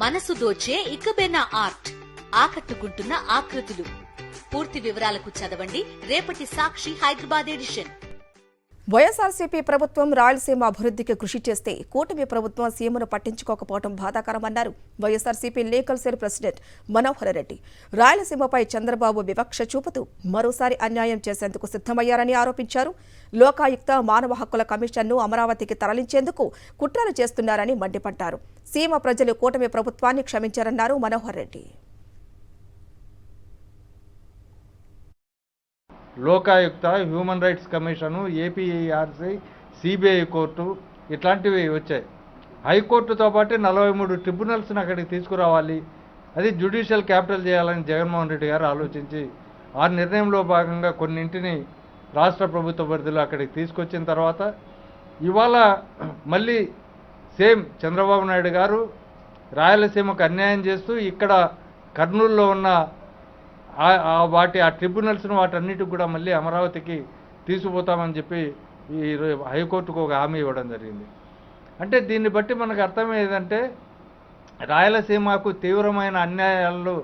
మనసు దోచే ఇకబెనా ఆర్ట్, ఆకట్టుకుంటున్న ఆకృతులు. పూర్తి వివరాలకు చదవండి రేపటి సాక్షి హైదరాబాద్ ఎడిషన్. వైఎస్ఆర్సీపీ ప్రభుత్వం రాయలసీమ అభివృద్ధికి కృషి చేస్తే కూటమి ప్రభుత్వం సీమను పట్టించుకోకపోవడం బాధాకరమన్నారు YSRCP legal cell president Manohar Reddy. రాయలసీమపై చంద్రబాబు వివక్ష చూపుతూ మరోసారి అన్యాయం చేసేందుకు సిద్ధమయ్యారని ఆరోపించారు. లోకాయుక్త మానవ హక్కుల కమిషన్ను అమరావతికి తరలించేందుకు కుట్రలు చేస్తున్నారని మండిపడ్డారు. సీమ ప్రజలు కూటమి ప్రభుత్వాన్ని క్షమించారన్నారు Manohar Reddy. Lokayukta, human rights commission, APRC, CBI court ఇట్లాంటివి వచ్చాయి. హైకోర్టుతో పాటు 43 ట్రిబ్యునల్స్ని అక్కడికి తీసుకురావాలి, అది జ్యుడిషియల్ క్యాపిటల్ చేయాలని జగన్మోహన్ రెడ్డి గారు ఆలోచించి ఆ నిర్ణయంలో భాగంగా కొన్నింటిని రాష్ట్ర ప్రభుత్వ పరిధిలో అక్కడికి తీసుకొచ్చిన తర్వాత ఇవాళ మళ్ళీ సేమ్ చంద్రబాబు నాయుడు గారు రాయలసీమకు అన్యాయం చేస్తూ ఇక్కడ కర్నూలులో ఉన్న ఆ ట్రిబ్యునల్స్ను వాటన్నిటికి కూడా మళ్ళీ అమరావతికి తీసుకుపోతామని చెప్పి ఈ హైకోర్టుకు ఒక హామీ ఇవ్వడం జరిగింది. అంటే దీన్ని బట్టి మనకు అర్థమయ్యేదంటే రాయలసీమకు తీవ్రమైన అన్యాయాలు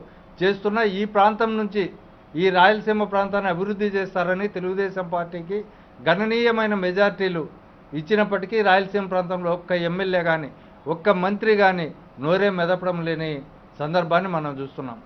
చేస్తున్న ఈ ప్రాంతం నుంచి ఈ రాయలసీమ ప్రాంతాన్ని అభివృద్ధి చేస్తారని తెలుగుదేశం పార్టీకి గణనీయమైన మెజార్టీలు ఇచ్చినప్పటికీ రాయలసీమ ప్రాంతంలో ఒక్క ఎమ్మెల్యే కానీ ఒక్క మంత్రి కానీ నోరే మెదపడం లేని సందర్భాన్ని మనం చూస్తున్నాం.